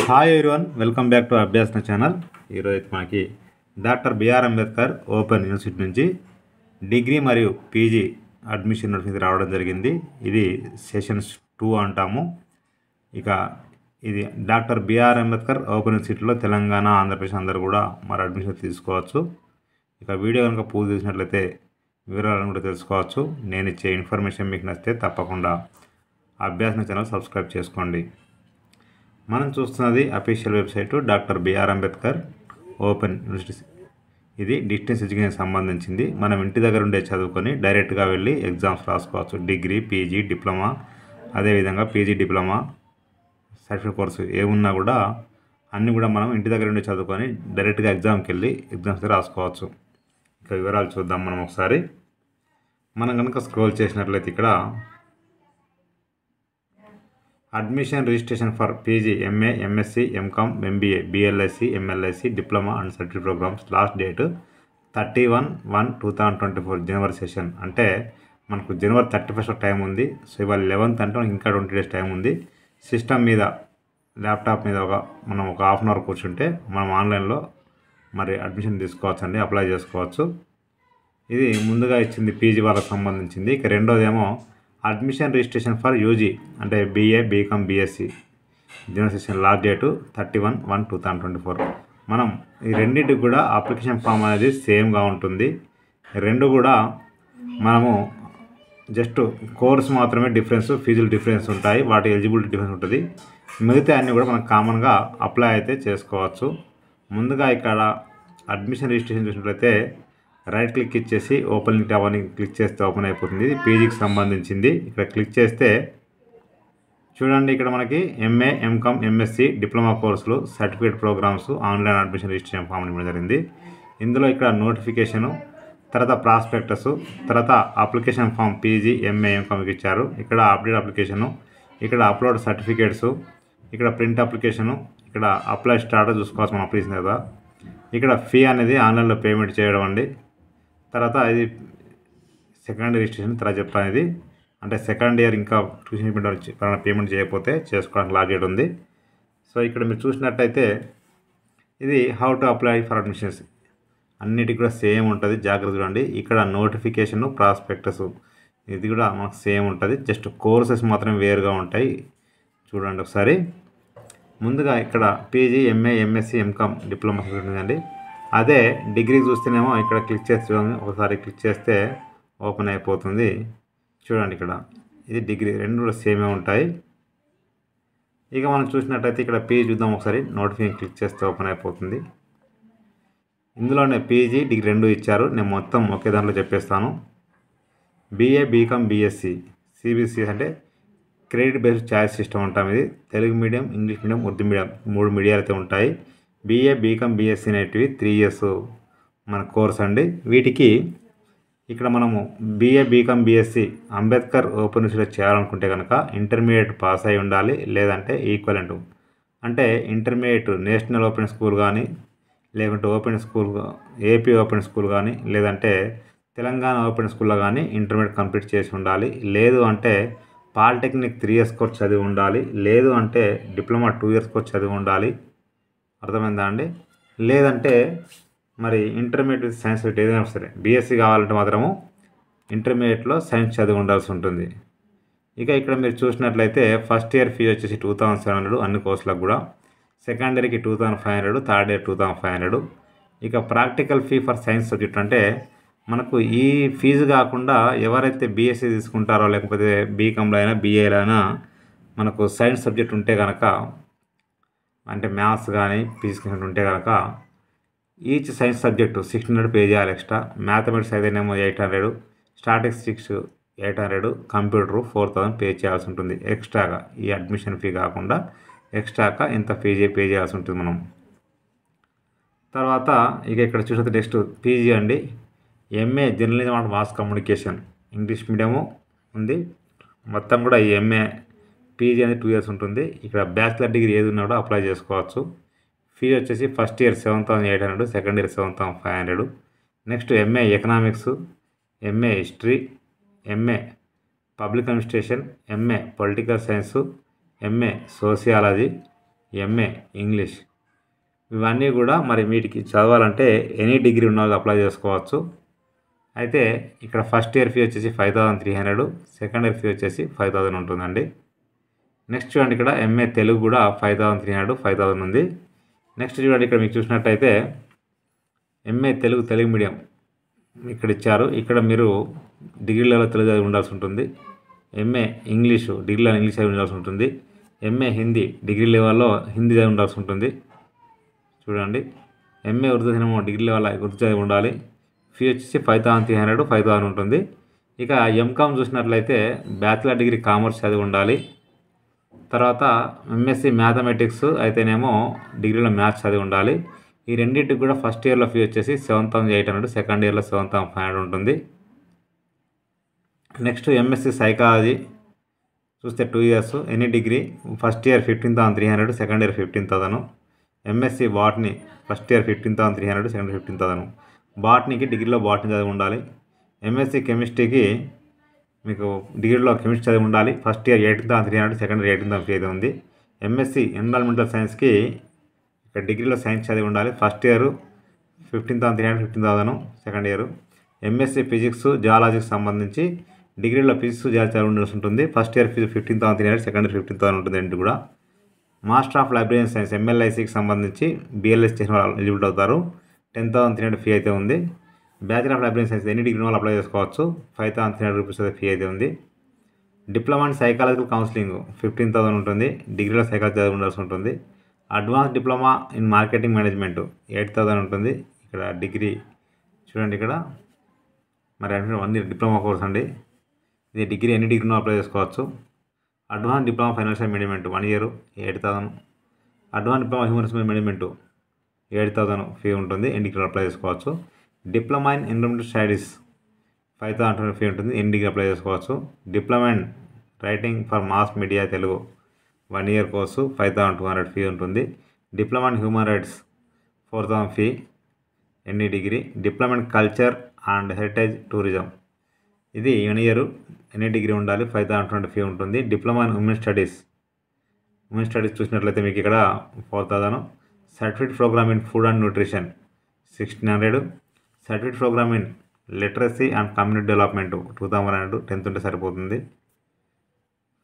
Hi everyone, welcome back to Abhyasana channel. ఈరోజు మనకి doctor BR Ambedkar open university నుంచి degree మరియు పీజీ అడ్మిషన్ నోటిఫికేషన్ రావడం జరిగింది. ఇది సెషన్స్ 2 అంటాము. ఇక ఇది డాక్టర్ బిఆర్ అంబేద్కర్ ఓపెన్ యూనివర్సిటీలో తెలంగాణ, ఆంధ్రప్రదేశ్ అందరూ కూడా మరి అడ్మిషన్ తీసుకోవచ్చు. ఇక వీడియో కనుక పూర్తి చేసినట్లయితే వివరాలను కూడా తెలుసుకోవచ్చు. నేను ఇచ్చే ఇన్ఫర్మేషన్ మీకు నచ్చితే తప్పకుండా అభ్యాసన ఛానల్ సబ్స్క్రైబ్ చేసుకోండి. మనం చూస్తున్నది official website doctor BR Ambedkar open university. ఇది డిస్టెన్స్ ఎడ్యుకేషన్ సంబంధించింది. మనం ఇంటి దగ్గర ఉండే చదువుకొని డైరెక్ట్గా వెళ్ళి ఎగ్జామ్స్ రాసుకోవచ్చు. డిగ్రీ, పీజీ, డిప్లొమా, అదేవిధంగా పీజీ డిప్లొమా సర్టిఫికేట్ కోర్సు ఏమున్నా కూడా అన్నీ కూడా మనం ఇంటి దగ్గర ఉండే చదువుకొని డైరెక్ట్గా ఎగ్జామ్కి వెళ్ళి ఎగ్జామ్స్ రాసుకోవచ్చు. ఇక వివరాలు చూద్దాం మనం ఒకసారి. మనం కనుక స్క్రోల్ చేసినట్లయితే ఇక్కడ admission registration for PG, MA, MSc, MCom, MBA, BLSc, MLISc, diploma and certificate programs last date 31/1/2024 జనవరి సెషన్. అంటే మనకు జనవరి 31 టైం ఉంది. సో ఇవాళ 11th అంటే మనకి ఇంకా 20 days టైం ఉంది. సిస్టమ్ మీద ల్యాప్టాప్ మీద మనం ఒక హాఫ్ అన్ అవర్ కూర్చుంటే మనం ఆన్లైన్లో మరి అడ్మిషన్ తీసుకోవచ్చు అండి, అప్లై చేసుకోవచ్చు. ఇది ముందుగా ఇచ్చింది పీజీ వాళ్ళకి సంబంధించింది. ఇక రెండోదేమో అడ్మిషన్ రిజిస్ట్రేషన్ ఫర్ యూజీ అంటే BA, BCom, BSc general session last date 31/1/2024. మనం ఈ రెండింటికి కూడా అప్లికేషన్ ఫామ్ అనేది సేమ్గా ఉంటుంది. రెండు కూడా మనము జస్ట్ కోర్స్ మాత్రమే డిఫరెన్స్, ఫీజులు డిఫరెన్స్ ఉంటాయి, వాటి ఎలిజిబిలిటీ డిఫరెన్స్ ఉంటుంది. మిగతా అన్నీ కూడా మనం కామన్గా అప్లై అయితే చేసుకోవచ్చు. ముందుగా ఇక్కడ అడ్మిషన్ రిజిస్ట్రేషన్ చూసినట్లయితే రైట్ క్లిక్ ఇచ్చేసి ఓపెన్ లింక్ అవన్నీ క్లిక్ చేస్తే ఓపెన్ అయిపోతుంది. ఇది పీజీకి సంబంధించింది. ఇక్కడ క్లిక్ చేస్తే చూడండి, ఇక్కడ మనకి ఎంఏ, ఎంకామ్, ఎంఎస్సి, డిప్లొమా కోర్సులు, certificate programs, online admission registration form ఇవ్వడం జరిగింది. ఇందులో ఇక్కడ నోటిఫికేషను, తర్వాత ప్రాస్పెక్టస్, తర్వాత అప్లికేషన్ ఫామ్ పీజీ, ఎంఏ, ఎంకామ్కి ఇచ్చారు. ఇక్కడ అప్డేట్ అప్లికేషను, ఇక్కడ అప్లోడ్ సర్టిఫికేట్స్, ఇక్కడ ప్రింట్ అప్లికేషను, ఇక్కడ అప్లై స్టాటస్ చూసుకోవచ్చు మనం అప్లై చేసిన కదా. ఇక్కడ ఫీ అనేది ఆన్లైన్లో పేమెంట్ చేయడం అండి. తర్వాత ఇది సెకండ్ రిజిస్ట్రేషన్ తర్వాత చెప్తాను. ఇది అంటే సెకండ్ ఇయర్ ఇంకా ట్యూషన్ పేమెంట్ చేయకపోతే చేసుకోవడానికి లాస్ట్ డేట్ ఉంది. సో ఇక్కడ మీరు చూసినట్టయితే ఇది how to apply for admissions అన్నిటికి కూడా సేమ్ ఉంటుంది. జాగ్రత్త చూడండి. ఇక్కడ నోటిఫికేషను, ప్రాస్పెక్టస్ ఇది కూడా మనకు సేమ్ ఉంటుంది. జస్ట్ కోర్సెస్ మాత్రమే వేరుగా ఉంటాయి. చూడండి ఒకసారి. ముందుగా ఇక్కడ PG, MA, MSc, MCom, diploma ఉందండి. అదే డిగ్రీ చూస్తేనేమో ఇక్కడ క్లిక్ చేసి చూడండి, ఒకసారి క్లిక్ చేస్తే ఓపెన్ అయిపోతుంది. చూడండి ఇక్కడ ఇది డిగ్రీ, రెండు కూడా సేమే ఉంటాయి. ఇక మనం చూసినట్టయితే ఇక్కడ పీజీ చూద్దాం ఒకసారి. నోటిఫికేషన్ క్లిక్ చేస్తే ఓపెన్ అయిపోతుంది. ఇందులోనే పీజీ, డిగ్రీ రెండు ఇచ్చారు. నేను మొత్తం ఒకే దాంట్లో చెప్పేస్తాను. బీఏ, బీకామ్, బీఎస్సీ, సిబిసి అంటే క్రెడిట్ బేస్డ్ ఛాయిస్ సిస్టమ్ ఉంటాం. ఇది Telugu medium, English medium, Urdu medium 3 మీడియాలు అయితే ఉంటాయి. బీఏ, బీకామ్, బీఎస్సీ అనేటివి 3 years మన కోర్స్ అండి. వీటికి ఇక్కడ మనము BA, BCom, BSc Ambedkar open యూనివర్సిటీలో చేయాలనుకుంటే కనుక ఇంటర్మీడియట్ పాస్ అయి ఉండాలి, లేదంటే ఈక్వలెంట్ అంటే ఇంటర్మీడియట్ నేషనల్ ఓపెన్ స్కూల్ కానీ, లేకుంటే open school AP open school కానీ, లేదంటే తెలంగాణ ఓపెన్ స్కూల్లో కానీ ఇంటర్మీడియట్ కంప్లీట్ చేసి ఉండాలి. లేదు అంటే పాలిటెక్నిక్ 3 years కోర్స్ చదివి ఉండాలి. లేదు అంటే డిప్లొమా 2 years కోర్స్ చదివి ఉండాలి. అర్థమైందా అండి? లేదంటే మరి ఇంటర్మీడియట్ సైన్స్ ఏదైనా సరే బీఎస్సీ కావాలంటే మాత్రము ఇంటర్మీడియట్లో సైన్స్ చదివి ఉండాల్సి ఉంటుంది. ఇక ఇక్కడ మీరు చూసినట్లయితే ఫస్ట్ ఇయర్ ఫీ వచ్చేసి 2700 అన్ని కోర్సులకు కూడా, సెకండ్ ఇయర్కి 2500, థర్డ్ ఇయర్ 2500. ఇక practical fee for science subject అంటే మనకు ఈ ఫీజు కాకుండా ఎవరైతే బీఎస్సీ తీసుకుంటారో లేకపోతే బీకామ్లో అయినా బీఏలో అయినా మనకు సైన్స్ సబ్జెక్ట్ ఉంటే కనుక, అంటే మ్యాథ్స్ కానీ ఫిజిక్స్ ఉంటే కనుక ఈచ్ సైన్స్ సబ్జెక్టు 1600 పే చేయాలి ఎక్స్ట్రా. మ్యాథమెటిక్స్ అయితేనేమో 800, స్టాటిస్టిక్స్ 800, కంప్యూటర్ 4000 పే చేయాల్సి ఉంటుంది ఎక్స్ట్రాగా. ఈ అడ్మిషన్ ఫీ కాకుండా ఎక్స్ట్రాగా ఇంత ఫీజీ పే చేయాల్సి ఉంటుంది మనం. తర్వాత ఇక ఇక్కడ చూస్తే నెక్స్ట్ పీజీ అండి. MA journalism and mass communication English medium ఉంది. మొత్తం కూడా ఈ ఎంఏ పీజీ అనేది 2 years ఉంటుంది. ఇక్కడ బ్యాచిలర్ డిగ్రీ ఏది ఉన్నా కూడా అప్లై చేసుకోవచ్చు. ఫీ వచ్చేసి first year 7800, second year 7500. Next MA economics, MA history, MA public administration, MA political science, MA sociology, MA English, ఇవన్నీ కూడా మరి వీటికి చదవాలంటే ఎనీ డిగ్రీ ఉన్న వాళ్ళు అప్లై చేసుకోవచ్చు. అయితే ఇక్కడ ఫస్ట్ ఇయర్ ఫీ వచ్చేసి 5300, సెకండ్ ఇయర్ ఫీ వచ్చేసి 5000 ఉంటుందండి. నెక్స్ట్ చూడండి, ఇక్కడ ఎంఏ తెలుగు కూడా 5300, 5000 ఉంది. నెక్స్ట్ చూడండి, ఇక్కడ మీకు చూసినట్టయితే ఎంఏ తెలుగు మీడియం ఇక్కడ ఇచ్చారు. ఇక్కడ మీరు డిగ్రీ లెవెల్ తెలుగు చదివి ఉండాల్సి ఉంటుంది. MA English degree level English చదివి ఉండాల్సి ఉంటుంది. ఎంఏ హిందీ డిగ్రీ లెవెల్లో హిందీ చదివి ఉండాల్సి ఉంటుంది. చూడండి, MA Urdu cinema degree level Urdu చదివి ఉండాలి. ఫీ వచ్చేసి 5300, 5000 ఉంటుంది. ఇక ఎంకామ్ చూసినట్లయితే బ్యాచిలర్ డిగ్రీ కామర్స్ చదివి ఉండాలి. తర్వాత ఎంఎస్సి మ్యాథమెటిక్స్ అయితేనేమో డిగ్రీలో మ్యాథ్స్ చదివి ఉండాలి. ఈ రెండింటికి కూడా ఫస్ట్ ఇయర్లో ఫీ వచ్చేసి 7800, సెకండ్ ఇయర్లో 7500 ఉంటుంది. నెక్స్ట్ ఎంఎస్సి సైకాలజీ చూస్తే 2 years, any degree first year 15300, second year 15000. MSc botany first year 15300, second year 15000. బాటనీకి డిగ్రీలో బాటనీ చదివి ఉండాలి. ఎంఎస్సి కెమిస్ట్రీకి మీకు డిగ్రీలో కెమిస్ట్రీ చదివి ఉండాలి. ఫస్ట్ ఇయర్ 18300, సెకండ్ ఇయర్ 18300 ఉంది. ఎంఎస్సి ఎన్విరాన్మెంటల్ సైన్స్కి ఇక్కడ డిగ్రీలో సైన్స్ చదివి ఉండాలి. First year 15300, 15000, second year. MSc physics జియాలజీకి సంబంధించి డిగ్రీలో ఫిజిక్స్ జియాలజీ చదివి ఉండాల్సి ఉంటుంది. First year fees 15300, second year 15000 ఉంటుంది. రెండు కూడా మాస్టర్ ఆఫ్ లైబ్రరీ సైన్స్ ఎంఎల్ఐసికి సంబంధించి బిఎల్ఎస్ చేసిన వాళ్ళు ఎలిజిబుల్ అవుతారు. 10300 ఫీ అయితే ఉంది. బ్యాచిలర్ ఆఫ్ లైబ్రరీ సైన్స్ ఎన్ని డిగ్రీ వాళ్ళు అప్లై చేసుకోవచ్చు. 5300 రూపీస్ అయితే ఫీ అయితే ఉంది. డిప్లొమా ఇన్ సైకాలజికల్ కౌన్సిలింగ్ 15000 ఉంటుంది. డిగ్రీలో సైకాలజీ చదివి ఉండాల్సి ఉంటుంది. Advance diploma in marketing management 8000 ఉంటుంది. ఇక్కడ డిగ్రీ చూడండి, ఇక్కడ మరి అన్ని డిప్లొమా కోర్స్ అండి. ఇది డిగ్రీ ఎన్ని డిగ్రీనో అప్లై చేసుకోవచ్చు. Advance diploma financial management 1 year 8000. Advance diploma human resource management 7000 fee ఉంటుంది. ఎన్ని డిగ్రీలో అప్లై చేసుకోవచ్చు. Diploma in environmental studies 5000 fee ఉంటుంది. ఎన్ని డిగ్రీ అప్లై చేసుకోవచ్చు. Diploma in writing for mass media Telugu 1 year course 5200 fee ఉంటుంది. Diploma in human rights 4000 fee, ఎన్ని degree. Diploma in culture and heritage tourism ఇది 1 ఇయర్, ఎన్ని డిగ్రీ ఉండాలి. 5000 fee ఉంటుంది. Diploma in women studies చూసినట్లయితే మీకు ఇక్కడ 4000. Certificate program in food and nutrition 1600. Certificate program in literacy and community development 2100. 10th ఉంటే సరిపోతుంది.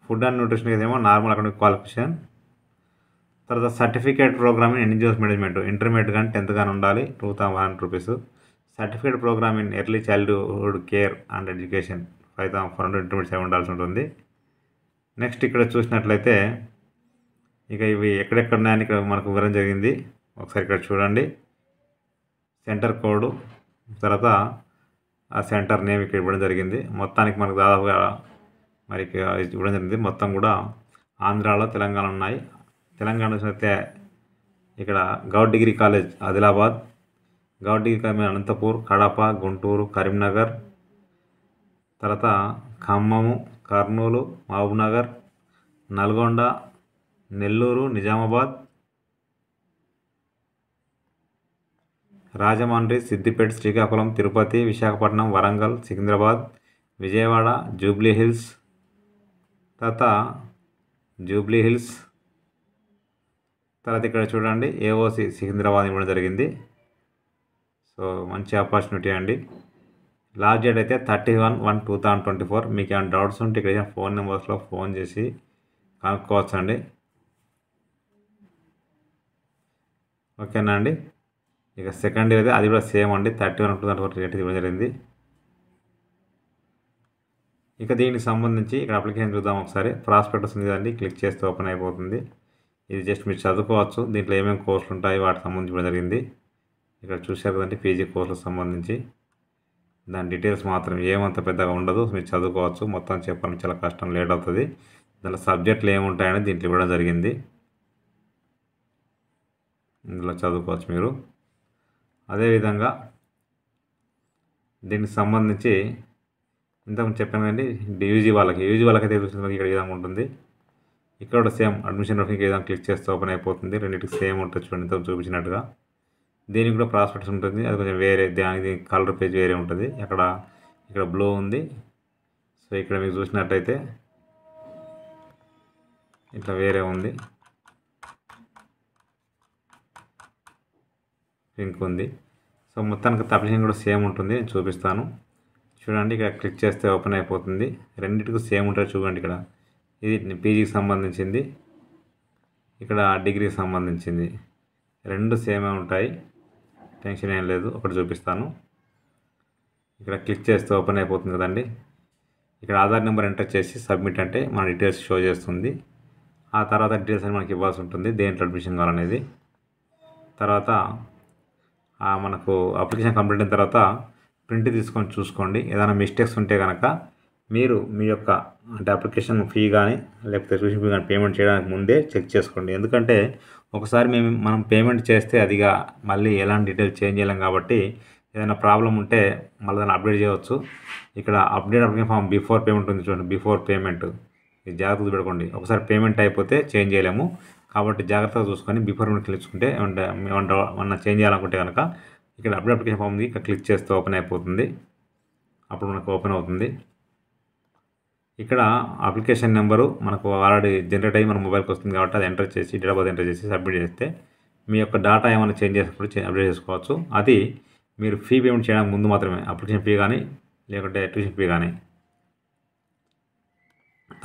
ఫుడ్ అండ్ న్యూట్రిషన్ ఏమో నార్మల్ అకాడమిక్ క్వాలిఫికేషన్. తర్వాత certificate program in NGOs management intermediate కానీ 10th కానీ ఉండాలి. 2100 rupees. Certificate program in early childhood care and education 5400 intermediate ఉండాల్సి ఉంటుంది. Next ఇక్కడ చూసినట్లయితే ఇక ఇవి ఎక్కడెక్కడ ఉన్నాయని ఇక్కడ మనకు వివరం జరిగింది. ఒకసారి ఇక్కడ చూడండి, సెంటర్ కోడ్, తర్వాత ఆ సెంటర్ నేమ్ ఇక్కడ ఇవ్వడం జరిగింది. మొత్తానికి మనకు దాదాపుగా మరి ఇవ్వడం జరిగింది. మొత్తం కూడా ఆంధ్రాలో తెలంగాణ ఉన్నాయి. తెలంగాణ చూసినట్లయితే ఇక్కడ govt degree college Adilabad, govt degree college Anantapur, Kadapa, Guntur, Karimnagar, తర్వాత ఖమ్మము, కర్నూలు, మహబూబ్నగర్, నల్గొండ, నెల్లూరు, నిజామాబాద్, రాజమండ్రి, సిద్దిపేట, శ్రీకాకుళం, తిరుపతి, విశాఖపట్నం, వరంగల్, సికింద్రాబాద్, విజయవాడ, జూబ్లీ హిల్స్, తర్వాత ఇక్కడ చూడండి ఏఓసి సికింద్రాబాద్ ఇవ్వడం జరిగింది. సో మంచి ఆపర్చునిటీ అండి. లాస్ట్ డేట్ అయితే 31/1/2024. మీకు ఏమైనా డౌట్స్ ఉంటే ఇక్కడ ఫోన్ నెంబర్స్లో ఫోన్ చేసి కనుక్కోవచ్చు అండి. ఓకేనా అండి. ఇక సెకండ్ ఇయర్ అయితే అది కూడా సేమ్ అండి. 31/2024 రేట్ ఇవ్వడం జరిగింది. ఇక దీనికి సంబంధించి ఇక్కడ అప్లికేషన్ చూద్దాం ఒకసారి. ప్రాస్పెక్టస్ ఉంది కదండి, క్లిక్ చేస్తే ఓపెన్ అయిపోతుంది. ఇది జస్ట్ మీరు చదువుకోవచ్చు. దీంట్లో ఏమేమి కోర్సులు ఉంటాయి వాటికి సంబంధించి ఇవ్వడం జరిగింది. ఇక్కడ చూశారు కదండి పీజీ కోర్సులకు సంబంధించి దాని డీటెయిల్స్ మాత్రం ఏమంత పెద్దగా ఉండదు. మీరు చదువుకోవచ్చు. మొత్తం చెప్పాలని చాలా కష్టం, లేట్ అవుతుంది. దాంట్లో సబ్జెక్టులు ఏముంటాయని దీంట్లో ఇవ్వడం జరిగింది. ఇందులో చదువుకోవచ్చు మీరు. అదేవిధంగా దీనికి సంబంధించి ఇంతకుముందు చెప్పాను కదండి యూజీ వాళ్ళకైతే ఇక్కడ ఈ విధంగా ఉంటుంది. ఇక్కడ కూడా సేమ్ అడ్మిషన్ రఫింగ్ ఈ విధంగా క్లిక్ చేస్తే ఓపెన్ అయిపోతుంది. రెండింటికి సేమ్ ఉంటుంది చూడండి, ఇంతకు చూపించినట్టుగా. దీనికి కూడా ప్రాస్పెక్టస్ ఉంటుంది. అది కొంచెం వేరే, దానికి కలర్ పేజ్ వేరే ఉంటుంది. ఇక్కడ బ్లూ ఉంది. సో ఇక్కడ మీకు చూసినట్టయితే ఇట్లా వేరే ఉంది. లింక్ ఉంది. సో మొత్తానికి అప్లికేషన్ కూడా సేమ్ ఉంటుంది, నేను చూపిస్తాను చూడండి. ఇక్కడ క్లిక్ చేస్తే ఓపెన్ అయిపోతుంది. రెండింటికి సేమ్ ఉంటుంది చూడండి. ఇక్కడ ఇది పీజీకి సంబంధించింది, ఇక్కడ డిగ్రీకి సంబంధించింది, రెండు సేమే ఉంటాయి, టెన్షన్ ఏం లేదు. ఒకటి చూపిస్తాను. ఇక్కడ క్లిక్ చేస్తే ఓపెన్ అయిపోతుంది కదండి. ఇక్కడ ఆధార్ నెంబర్ ఎంటర్ చేసి సబ్మిట్ అంటే మన డీటెయిల్స్ షో చేస్తుంది. ఆ తర్వాత డీటెయిల్స్ అని మనకి ఇవ్వాల్సి ఉంటుంది, దేంట్లో అడ్మిషన్ కావాలనేది. తర్వాత మనకు అప్లికేషన్ కంప్లీట్ అయిన తర్వాత ప్రింట్ తీసుకొని చూసుకోండి. ఏదైనా మిస్టేక్స్ ఉంటే కనుక మీరు మీ యొక్క అంటే అప్లికేషన్ ఫీ కానీ లేకపోతే ట్యూషన్ ఫీ కానీ పేమెంట్ చేయడానికి ముందే చెక్ చేసుకోండి. ఎందుకంటే ఒకసారి మనం పేమెంట్ చేస్తే అదిగా మళ్ళీ ఎలాంటి డీటెయిల్స్ చేంజ్ చేయలేం కాబట్టి ఏదైనా ప్రాబ్లం ఉంటే మళ్ళీ దాన్ని అప్డేట్ చేయవచ్చు. ఇక్కడ అప్లికేషన్ ఫామ్ బిఫోర్ పేమెంట్ ఉంది చూడండి, బిఫోర్ పేమెంట్, ఇది జాగ్రత్తగా పెట్టుకోండి. ఒకసారి పేమెంట్ అయిపోతే చేంజ్ చేయలేము కాబట్టి జాగ్రత్తగా చూసుకొని బిఫోర్ పేమెంట్ క్లిక్కుంటే ఏమన్నా చేంజ్ చేయాలనుకుంటే కనుక ఇక్కడ అప్డేట్ అప్లికేషన్ ఫామ్ ఉంది, ఇక్కడ క్లిక్ చేస్తే ఓపెన్ అయిపోతుంది. అప్పుడు మనకు ఓపెన్ అవుతుంది. ఇక్కడ అప్లికేషన్ నెంబరు మనకు ఆల్రెడీ జనరేట్ అయ్యి మన మొబైల్కి వస్తుంది కాబట్టి అది ఎంటర్ చేసి డేట్ ఆఫ్ బర్త్ ఎంటర్ చేసి సబ్మిట్ చేస్తే మీ యొక్క డేటా ఏమైనా చేంజ్ చేసినప్పుడు అప్డేట్ చేసుకోవచ్చు. అది మీరు ఫీ పేమెంట్ చేయడానికి ముందు మాత్రమే, అప్లికేషన్ ఫీ కానీ లేకుంటే ట్యూషన్ ఫీ కానీ.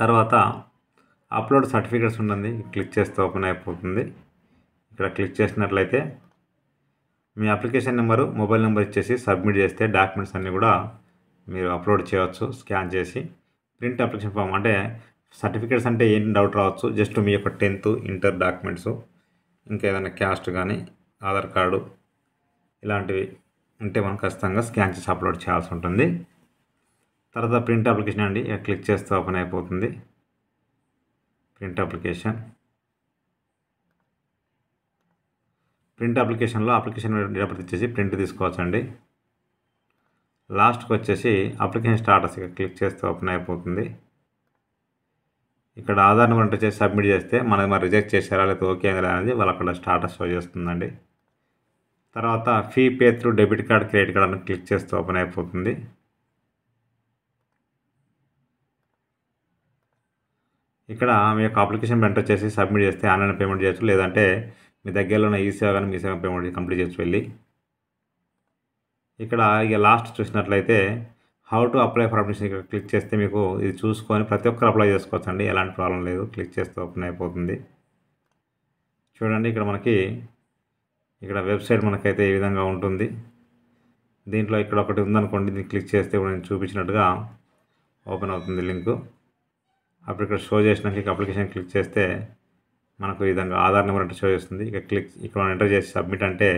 తర్వాత అప్లోడ్ సర్టిఫికేట్స్ ఉంటుంది, క్లిక్ చేస్తే ఓపెన్ అయిపోతుంది. ఇక్కడ క్లిక్ చేసినట్లయితే మీ అప్లికేషన్ నెంబరు మొబైల్ నెంబర్ ఇచ్చేసి సబ్మిట్ చేస్తే డాక్యుమెంట్స్ అన్నీ కూడా మీరు అప్లోడ్ చేయవచ్చు స్కాన్ చేసి. ప్రింట్ అప్లికేషన్ ఫామ్ అంటే సర్టిఫికేట్స్ అంటే ఏంటి డౌట్ రావచ్చు. జస్ట్ మీ యొక్క 10th ఇంటర్ డాక్యుమెంట్స్, ఇంకా ఏదైనా క్యాస్ట్ కానీ ఆధార్ కార్డు ఇలాంటివి ఉంటే మనం ఖచ్చితంగా స్కాన్ చేసి అప్లోడ్ చేయాల్సి ఉంటుంది. తర్వాత ప్రింట్ అప్లికేషన్ అండి, క్లిక్ చేస్తే ఓపెన్ అయిపోతుంది. ప్రింట్ అప్లికేషన్లో అప్లికేషన్ డేట్ ఇచ్చేసి ప్రింట్ తీసుకోవచ్చండి. లాస్ట్కి వచ్చేసి అప్లికేషన్ స్టాటస్ క్లిక్ చేస్తే ఓపెన్ అయిపోతుంది. ఇక్కడ ఆధార్ నెంబర్ ఎంటర్ చేసి సబ్మిట్ చేస్తే మనది మరి రిజెక్ట్ చేశారా లేకపోతే ఓకే అనేది వాళ్ళు అక్కడ స్టాటస్ షో చేస్తుందండి. తర్వాత fee pay through debit card credit card అని క్లిక్ చేస్తే ఓపెన్ అయిపోతుంది. ఇక్కడ మీ యొక్క అప్లికేషన్ ఎంటర్ చేసి సబ్మిట్ చేస్తే ఆన్లైన్ పేమెంట్ చేయొచ్చు, లేదంటే మీ దగ్గరలో ఉన్న ఈసేవ కానీ మీ సేవ పేమెంట్ కంప్లీట్ చేయొచ్చు వెళ్ళి. ఇక్కడ ఇక లాస్ట్ చూసినట్లయితే how to apply for admission ఇక్కడ క్లిక్ చేస్తే మీకు ఇది చూసుకొని ప్రతి ఒక్కరు అప్లై చేసుకోవచ్చు అండి, ఎలాంటి ప్రాబ్లం లేదు. క్లిక్ చేస్తే ఓపెన్ అయిపోతుంది. చూడండి ఇక్కడ మనకి ఇక్కడ వెబ్సైట్ మనకైతే ఈ విధంగా ఉంటుంది. దీంట్లో ఇక్కడ ఒకటి ఉందనుకోండి, దీన్ని క్లిక్ చేస్తే ఇప్పుడు నేను చూపించినట్టుగా ఓపెన్ అవుతుంది లింకు. అప్పుడు ఇక్కడ షో చేసినాక అప్లికేషన్ క్లిక్ చేస్తే మనకు ఈ విధంగా ఆధార్ నెంబర్ అంటే షో చేస్తుంది. ఇక్కడ ఎంటర్ చేసి సబ్మిట్ అంటే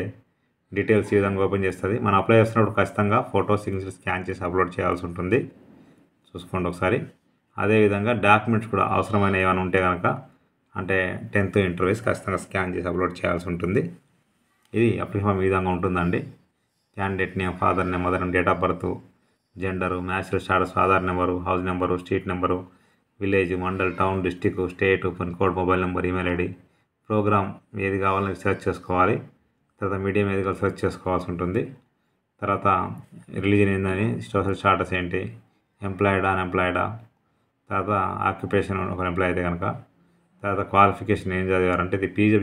డీటెయిల్స్ ఈ విధంగా ఓపెన్ చేస్తుంది. మనం అప్లై చేస్తున్నప్పుడు ఖచ్చితంగా ఫోటో సిగ్నేచర్ స్కాన్ చేసి అప్లోడ్ చేయాల్సి ఉంటుంది, చూసుకోండి ఒకసారి. అదేవిధంగా డాక్యుమెంట్స్ కూడా అవసరమైన ఏమైనా ఉంటే కనుక అంటే 10th ఇంటర్వ్యూస్ ఖచ్చితంగా స్కాన్ చేసి అప్లోడ్ చేయాల్సి ఉంటుంది. ఇది అప్లికేషన్ ఈ విధంగా ఉంటుందండి. Candidate name, father name, mother name, date of birth, gender, marriage status, Aadhaar number, house number, street number, village, mandal, town, district, state, pin code, mobile number, email ID, program ఏది కావాలని search చేసుకోవాలి. తర్వాత మీడియం ఏది కావాలి search చేసుకోవాల్సి ఉంటుంది. తర్వాత religion ఏందని, సోషల్ స్టాటస్ ఏంటి, ఎంప్లాయిడా అన్ఎంప్లాయిడా, తర్వాత ఆక్యుపేషన్ ఒక ఎంప్లాయ్ అయితే కనుక, తర్వాత క్వాలిఫికేషన్ ఏం చదివారంటే ఇది పీజీ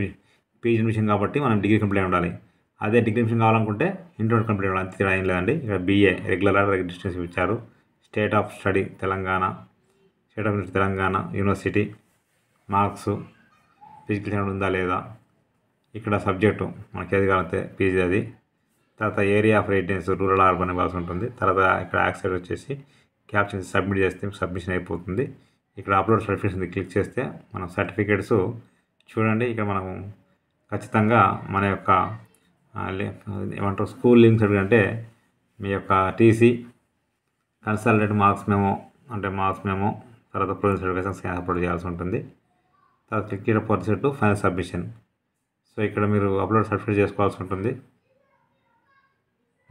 అడ్మిషన్ కాబట్టి మనం డిగ్రీ కంప్లీట్ ఉండాలి. అదే డిగ్రీ అడ్మిషన్ కావాలనుకుంటే ఇంటర్ కంప్లీట్ ఉండాలి, అంతే ఏం లేదండి. ఇక్కడ BA రెగ్యులర్ డిస్టెన్స్ ఇచ్చారు. State of study Telangana, state of Telangana university, marks, physical standard ఉందా లేదా, ఇక్కడ సబ్జెక్టు మనకి ఏది కావాలంటే పీజీ అది. తర్వాత area of residence rural urban ఇవ్వాల్సి ఉంటుంది. తర్వాత ఇక్కడ యాక్సెప్ట్ వచ్చేసి క్యాప్షన్ సబ్మిట్ చేస్తే సబ్మిషన్ అయిపోతుంది. ఇక్కడ అప్లోడ్ సర్టిఫికేట్స్ క్లిక్ చేస్తే మన సర్టిఫికేట్స్ చూడండి. ఇక్కడ మనం ఖచ్చితంగా మన యొక్క ఏమంటారు స్కూల్ లింక్ సర్టిఫికేట్ అంటే మీ యొక్క టీసీ, కన్సల్టెంట్ మార్క్స్ మెమో అంటే మార్క్స్ మెమో, తర్వాత ప్రొవిజన్ సర్టిఫికేషన్ స్కాన్ అప్లోడ్ చేయాల్సి ఉంటుంది. తర్వాత క్లిక్ చేయడం పర్సెంట్ ఫైనల్ సబ్మిషన్. సో ఇక్కడ మీరు అప్లోడ్ సర్టిఫికేట్ చేసుకోవాల్సి ఉంటుంది.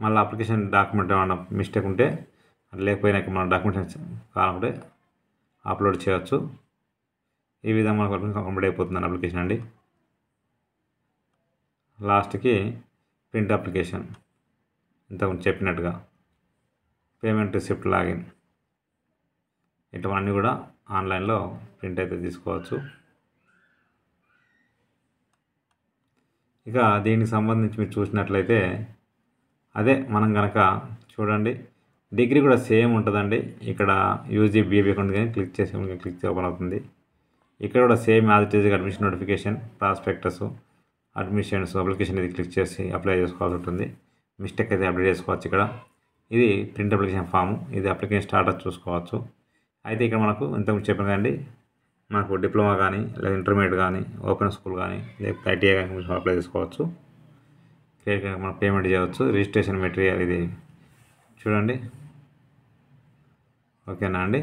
మళ్ళీ అప్లికేషన్ డాక్యుమెంట్ ఏమైనా మిస్టేక్ ఉంటే లేకపోయినా మన డాక్యుమెంట్స్ కావాలంటే అప్లోడ్ చేయవచ్చు. ఈ విధంగా మనకు అప్లికేషన్ కంప్లీట్ అయిపోతుందని అప్లికేషన్ అండి. లాస్ట్కి ప్రింట్ అప్లికేషన్ ఇంతకుముందు చెప్పినట్టుగా పేమెంట్ రిసిప్ట్ లాగిన్ ఇటువన్నీ కూడా ఆన్లైన్లో ప్రింట్ అయితే తీసుకోవచ్చు. ఇక దీనికి సంబంధించి మీరు చూసినట్లయితే అదే మనం కనుక చూడండి, డిగ్రీ కూడా సేమ్ ఉంటుందండి. ఇక్కడ యూజీ బీబీ అకౌంట్ కానీ క్లిక్ చేసి ఓపెన్ అవుతుంది. ఇక్కడ కూడా same as it is admission notification, prospectus, admissions, application ఇది క్లిక్ చేసి అప్లై చేసుకోవాల్సి ఉంటుంది. మిస్టేక్ అయితే అప్డేట్ చేసుకోవచ్చు. ఇక్కడ ఇది ప్రింట్ అప్లికేషన్ ఫాము, ఇది అప్లికేషన్ స్టాటస్ చూసుకోవచ్చు. అయితే ఇక్కడ మనకు ఇంతకుముందు చెప్పాను కదండి, మనకు డిప్లొమా కానీ లేదా ఇంటర్మీడియట్ కానీ ఓపెన్ స్కూల్ కానీ లేకపోతే ఐటీఐ కానీ అప్లై చేసుకోవచ్చు. క్లియర్గా మనం పేమెంట్ చేయవచ్చు. రిజిస్ట్రేషన్ మెటీరియల్ ఇది చూడండి, ఓకేనా అండి.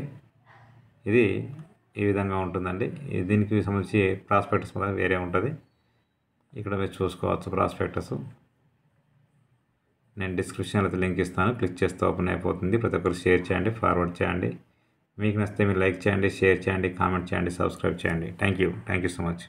ఇది ఈ విధంగా ఉంటుందండి. దీనికి సంబంధించి ప్రాస్పెక్టస్ వేరే ఉంటుంది. ఇక్కడ మీరు చూసుకోవచ్చు ప్రాస్పెక్టస్. నేను డిస్క్రిప్షన్లో అయితే లింక్ ఇస్తాను, క్లిక్ చేస్తే ఓపెన్ అయిపోతుంది. ప్రతి ఒక్కరు షేర్ చేయండి, ఫార్వర్డ్ చేయండి. మీకు నచ్చితే మీరు లైక్ చేయండి, షేర్ చేయండి, కామెంట్ చేయండి, సబ్స్క్రైబ్ చేయండి. Thank you so much.